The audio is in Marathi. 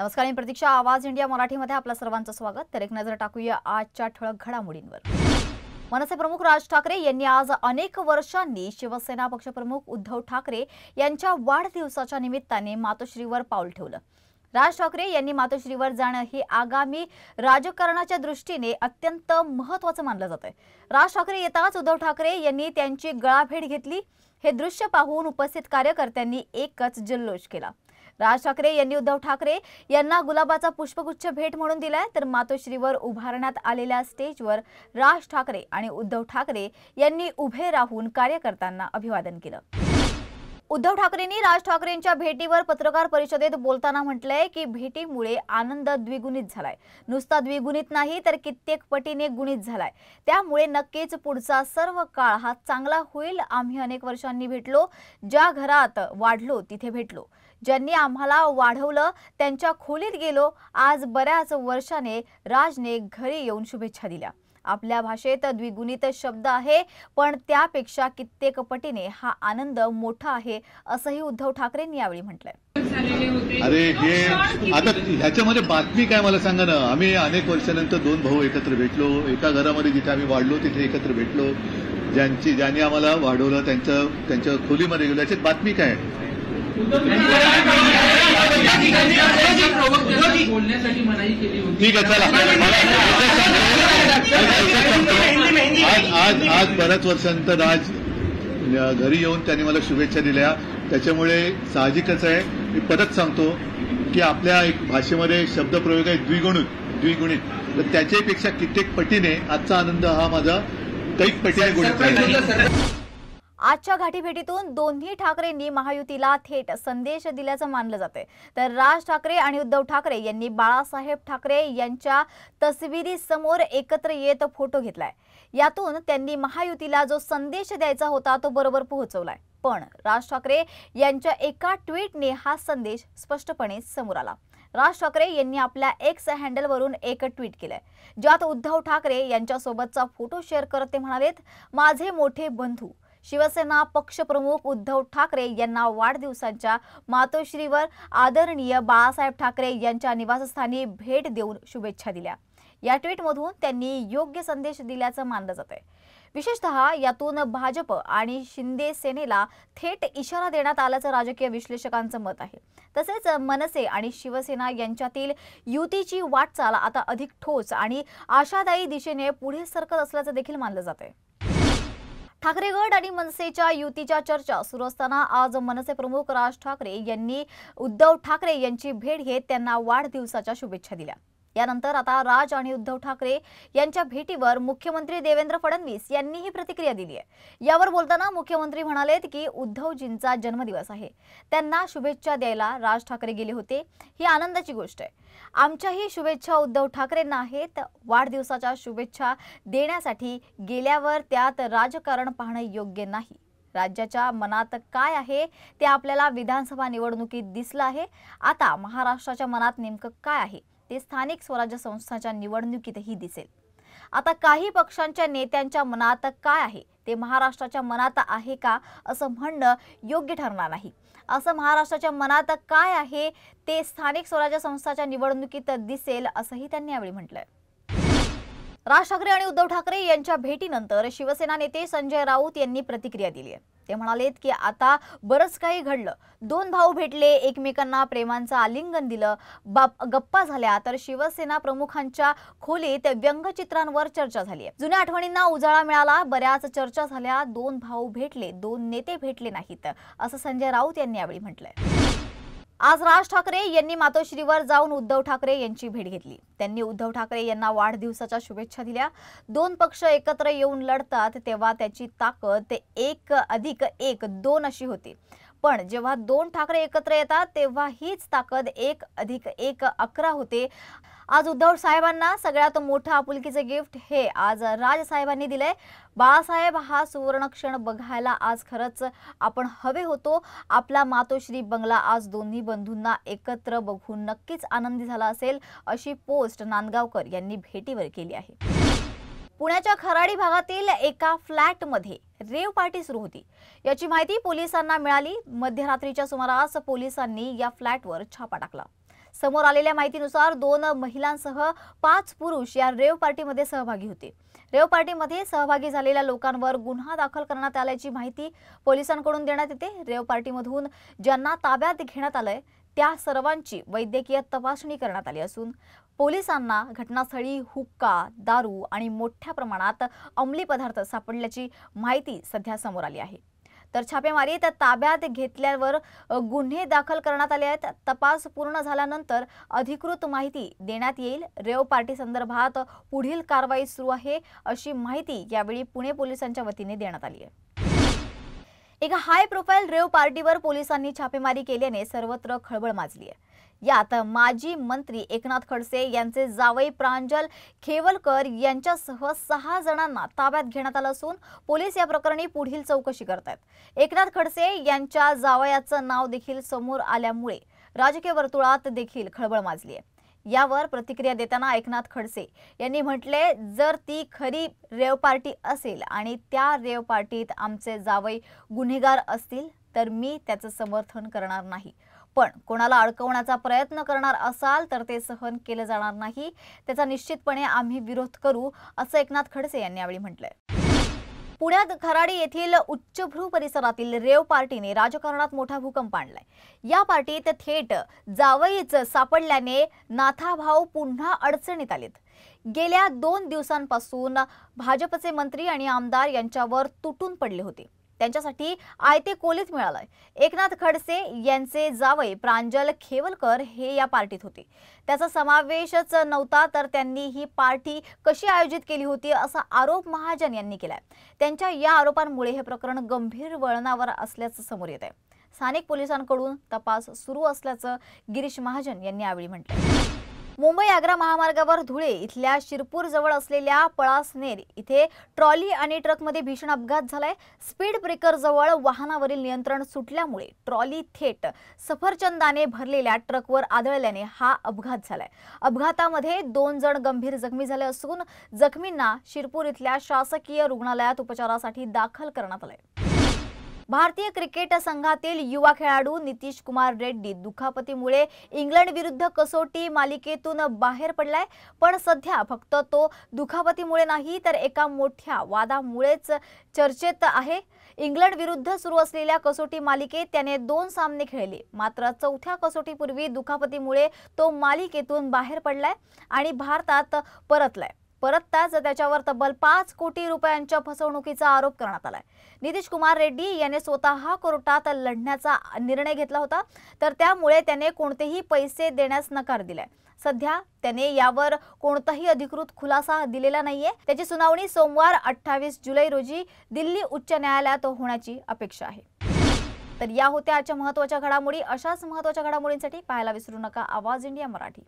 नमस्कार, मी प्रतीक्षा. आवाज इंडिया मराठीमध्ये आपल्या सर्वांचं स्वागत. तर एक नजर टाकूया आजच्या ठळक घडामोडींवर. मनसे प्रमुख राज ठाकरे यांनी आज अनेक वर्षांनी शिवसेना पक्षप्रमुख उद्धव ठाकरे यांच्या वाढदिवसाच्या निमित्ताने मातोश्रीवर पाऊल ठेवलं. राज ठाकरे यांनी मातोश्रीवर जाणं हे आगामी राजकारणाच्या दृष्टीने अत्यंत महत्त्वाचं मानलं जातंय. राज ठाकरे येताच उद्धव ठाकरे यांनी त्यांची गळाभेट घेतली. हे दृश्य पाहून उपस्थित कार्यकर्त्यांनी एकच जल्लोष केला. राज ठाकरे यांनी उद्धव ठाकरे यांना गुलाबाचा पुष्पगुच्छ भेट म्हणून दिलाय. तर मातोश्रीवर उभारण्यात आलेल्या स्टेजवर राज ठाकरे आणि उद्धव ठाकरे यांनी उभे राहून कार्यकर्त्यांना अभिवादन केलं. उद्धव ठाकरेंनी राज ठाकरेंच्या भेटीवर पत्रकार परिषदेत बोलताना म्हटलंय की भेटीमुळे आनंद द्विगुणित झालाय. नुसता द्विगुणित नाही तर कित्येक पटीने गुणित झालाय. त्यामुळे नक्कीच पुढचा सर्व काळ हा चांगला होईल. आम्ही अनेक वर्षांनी भेटलो. ज्या घरात वाढलो तिथे भेटलो. ज्यांनी आम्हाला वाढवलं त्यांच्या खोलीत गेलो. आज बऱ्याच वर्षाने राजने घरी येऊन शुभेच्छा दिल्या. आपल्या भाषेत द्विगुणित शब्द आहे, पण त्यापेक्षा कित्येक पटीने हा आनंद मोठा आहे, असंही उद्धव ठाकरेंनी यावेळी म्हटलंय. अरे हे आता ह्याच्यामध्ये बातमी काय मला सांगा ना. आम्ही अनेक वर्षानंतर दोन भाऊ एकत्र भेटलो. एका घरामध्ये जिथे आम्ही वाढलो तिथे एकत्र भेटलो. ज्यांनी आम्हाला वाढवलं त्यांच्या खोलीमध्ये गेलो. याच्यात बातमी काय? ठीक आहे, चला. आज बऱ्याच वर्षानंतर आज घरी येऊन त्यांनी मला शुभेच्छा दिल्या. त्याच्यामुळे साहजिकच आहे. मी परत सांगतो की आपल्या एक भाषेमध्ये शब्दप्रयोग आहे द्विगुणित. तर त्याच्यापेक्षा कित्येक पटीने आजचा आनंद हा माझा कैक पटीने गुणित आहे. आजच्या गाठीभेटीतून दोन्ही ठाकरेंनी महायुतीला थेट संदेश दिल्याचं मानलं जाते. तर राज ठाकरे आणि उद्धव ठाकरे यांनी बाळासाहेब ठाकरे यांच्या तस्वीरी समोर एकत्र येत फोटो घेतलाय. यातून त्यांनी महायुतीला जो संदेश द्यायचा होता तो बरोबर पोहोचवलाय. पण राज ठाकरे यांच्या एका ट्विटने हा संदेश स्पष्टपणे समोर आला. राज ठाकरे यांनी आपल्या एक्स हँडलवरून एक ट्विट केलंय, ज्यात उद्धव ठाकरे यांच्यासोबतचा फोटो शेअर करत ते म्हणालेत, माझे मोठे बंधू शिवसेना पक्षप्रमुख उद्धव ठाकरे यांना वाढदिवसाच्या मातोश्रीवर आदरणीय बाळासाहेब ठाकरे यांच्या निवासस्थानी भेट देऊन शुभेच्छा दिल्या. या ट्विटमधून त्यांनी योग्य संदेश दिल्याचं मानलं जातंय. विशेषतः यातून भाजप आणि शिंदे सेनेला थेट इशारा देण्यात आल्याचं राजकीय विश्लेषकांचं मत आहे. तसेच मनसे आणि शिवसेना यांच्यातील युतीची वाटचाल आता अधिक ठोस आणि आशादायी दिशेने पुढे सरकत असल्याचं देखील मानलं जातंय. ठाकरे गट आणि मनसेच्या युतीच्या चर्चा सुरू असताना आज मनसे प्रमुख राज ठाकरे यांनी उद्धव ठाकरे यांची भेट घेत त्यांना वाढदिवसाच्या शुभेच्छा दिल्या. यानंतर आता राज आणि उद्धव ठाकरे यांच्या भेटीवर मुख्यमंत्री देवेंद्र फडणवीस यांनीही प्रतिक्रिया दिली आहे. यावर बोलताना मुख्यमंत्री म्हणालेत की उद्धवजींचा जन्मदिवस आहे. त्यांना शुभेच्छा द्यायला राज ठाकरे गेले होते. ही आनंदाची गोष्ट आहे. आमच्याही शुभेच्छा उद्धव ठाकरेंना आहेत. वाढदिवसाच्या शुभेच्छा देण्यासाठी गेल्यावर त्यात राजकारण पाहणं योग्य नाही. राज्याच्या मनात काय आहे ते आपल्याला विधानसभा निवडणुकीत दिसलं आहे. आता महाराष्ट्राच्या मनात नेमकं काय आहे ते स्थानिक स्वराज्य संस्थांच्या निवडणुकीतही दिसेल. आता काही पक्षांच्या नेत्यांच्या मनात काय आहे ते महाराष्ट्राच्या मनात आहे का असं म्हणणं योग्य ठरणार नाही. असं महाराष्ट्राच्या मनात काय आहे ते स्थानिक स्वराज्य संस्थांच्या निवडणुकीत दिसेल असंही त्यांनी यावेळी म्हटलंय. राज ठाकरे आणि उद्धव ठाकरे यांच्या भेटीनंतर शिवसेना नेते संजय राऊत यांनी प्रतिक्रिया दिली आहे. ते म्हणालेत की आता बरंच काही घडलं. दोन भाऊ भेटले, एकमेकांना प्रेमाचं आलिंगन दिलं, गप्पा झाल्या. तर शिवसेना प्रमुखांच्या खोलीत व्यंगचित्रांवर चर्चा झाली. जुन्या आठवणींना उजाळा मिळाला. बऱ्याच चर्चा झाल्या. दोन भाऊ भेटले, दोन नेते भेटले नाहीत, असं संजय राऊत यांनी यावेळी म्हटलंय. आज राज ठाकरे यांनी मातोश्रीवर जाऊन उद्धव ठाकरे यांची भेट घेतली. त्यांनी उद्धव ठाकरे यांना वाढदिवसाच्या शुभेच्छा दिल्या. दोन पक्ष एकत्र येऊन लढतात तेव्हा त्याची ताकद 1+1=2 अशी होती. पण जेव्हा दोन ठाकरे एकत्र येतात तेव्हा हीच ताकद 1+1=11 होते. आज उद्धव साहेबांना सगळ्यात मोठं आपुलकीचे गिफ्ट हे आज राज साहेबांनी दिलंय. बाळासाहेब हा सुवर्ण क्षण बघायला आज खरंच आपण हवे होतो. आपला मातोश्री बंगला आज दोन्ही बंधूंना एकत्र बघून नक्कीच आनंदी झाला असेल, अशी पोस्ट नांदगावकर यांनी भेटीवर केली आहे. पुण्याच्या खराडी भागातील एका फ्लॅटमध्ये रेव पार्टी सुरू होती. याची माहिती पोलिसांना मिळाली. मध्यरात्रीच्या सुमारास पोलिसांनी या फ्लॅटवर छापा टाकला. समोर आलेल्या माहितीनुसार 2 महिलांसह 5 पुरुष या रेव पार्टीमध्ये सहभागी होते। रेव पार्टीमध्ये सहभागी झालेल्या लोकांवर गुन्हा दाखल करण्यात आल्याची माहिती पोलिसांकडून देण्यात येते। रेव पार्टीमधून ज्यांना ताब्यात घेण्यात आलंय त्या सर्वांची वैद्यकीय तपासणी करण्यात आली असून पोलिसांना घटनास्थळी हुक्का, दारू आणि मोठ्या प्रमाणात अंमली पदार्थ सापडल्याची माहिती सध्या समोर आली आहे। तर छापेमारीत ताब्यात घेतल्यावर गुन्हे दाखल करण्यात आले आहेत। तपास पूर्ण झाल्यानंतर अधिकृत माहिती देण्यात येईल। रेव पार्टी संदर्भात पुढील कारवाई सुरू आहे अशी माहिती यावेळी पुणे पोलिसांच्या वतीने देण्यात आली आहे। एका हाय प्रोफाईल रेव पार्टीवर पोलिसांनी छापेमारी केल्याने सर्वत्र खळबळ माजली आहे। यात माजी मंत्री एकनाथ खडसे यांचे जावई प्रांजल खेवलकर यांच्यासह 6 जणांना ताब्यात घेण्यात आलं असून पोलीस या प्रकरणी पुढील चौकशी करत आहेत। एकनाथ खडसे यांच्या जावयाचं नाव देखील समोर आल्यामुळे राजकीय वर्तुळात देखील खळबळ माजली आहे। यावर प्रतिक्रिया देताना एकनाथ खडसे यांनी म्हटले, जर ती खरी रेव पार्टी असेल आणि त्या रेव पार्टीत आमचे जावई गुन्हेगार असतील तर मी त्याचं समर्थन करणार नाही, पण कोणाला अडकवण्याचा प्रयत्न करणार असाल तर ते सहन केलं जाणार नाही, त्याचा निश्चितपणे आम्ही विरोध करू असं एकनाथ खडसे यांनी यावेळी म्हटलंय। पुण्यात खराडी येथील उच्चभ्रू परिसरातील रेव पार्टीने राजकारणात मोठा भूकंप आणलाय। या पार्टीत थेट जावईच सापडल्याने नाथाभाऊ पुन्हा अडचणीत आलेत। गेल्या 2 दिवसांपासून भाजपचे मंत्री आणि आमदार यांच्यावर तुटून पडले होते, त्यांच्यासाठी आयते कोलीत मिळालंय। एकनाथ खडसे यांचे जावई प्रांजल खेवलकर हे या पार्टीत होते, त्याचा समावेशच नव्हता, तर त्यांनी ही पार्टी कशी आयोजित केली होती असा आरोप महाजन यांनी केलाय। त्यांच्या या आरोपांमुळे हे प्रकरण गंभीर वळणावर असल्याचं समोर येत आहे। स्थानिक पोलिसांकडून तपास सुरू असल्याचं गिरीश महाजन यांनी यावेळी म्हटलं। मुंबई आग्रा महामार्गावर धुळे इथल्या शिरपूर जवळ असलेल्या पळासनेर इथे ट्रॉली आणि ट्रकमध्ये भीषण अपघात झालाय। स्पीड ब्रेकर जवळ वाहनावरील नियंत्रण सुटल्यामुळे ट्रॉली थेट सफरचंदाने भरलेल्या ट्रकवर आदळल्याने हा अपघात झालाय। अपघातामध्ये 2 जण गंभीर जखमी झाले असून जखमींना शिरपूर इथल्या शासकीय रुग्णालयात उपचारासाठी दाखल करण्यात आलंय। भारतीय क्रिकेट संघातील युवा खेळाडू नितीश कुमार रेड्डी दुखापतीमुळे इंग्लंड विरुद्ध कसोटी मालिकेतून बाहेर पडलाय, पण सध्या फक्त तो दुखापतीमुळे नाही तर एका मोठ्या वादामुळेच चर्चेत आहे। इंग्लंड विरुद्ध सुरू असलेल्या कसोटी मालिकेत त्याने 2 सामने खेळले, मात्र 4थ्या कसोटीपूर्वी दुखापतीमुळे तो मालिकेतून बाहेर पडलाय आणि भारतात परतताच त्याच्यावर तब्बल 5 कोटी रुपयांच्या फसवणुकीचा आरोप करण्यात आलाय। नितीश कुमार रेड्डी याने स्वतः कोर्टात लढण्याचा निर्णय घेतला होता, तर त्यामुळे त्याने कोणतेही पैसे देण्यास नकार दिलाय। सध्या त्याने यावर कोणताही अधिकृत खुलासा दिलेला नाहीये। त्याची सुनावणी सोमवार 28 जुलै रोजी दिल्ली उच्च न्यायालयात होण्याची अपेक्षा आहे। तर या होत्या आजच्या महत्त्वाच्या घडामोडी। अशाच महत्त्वाच्या घडामोडींसाठी पाहायला विसरू नका आवाज इंडिया मराठी।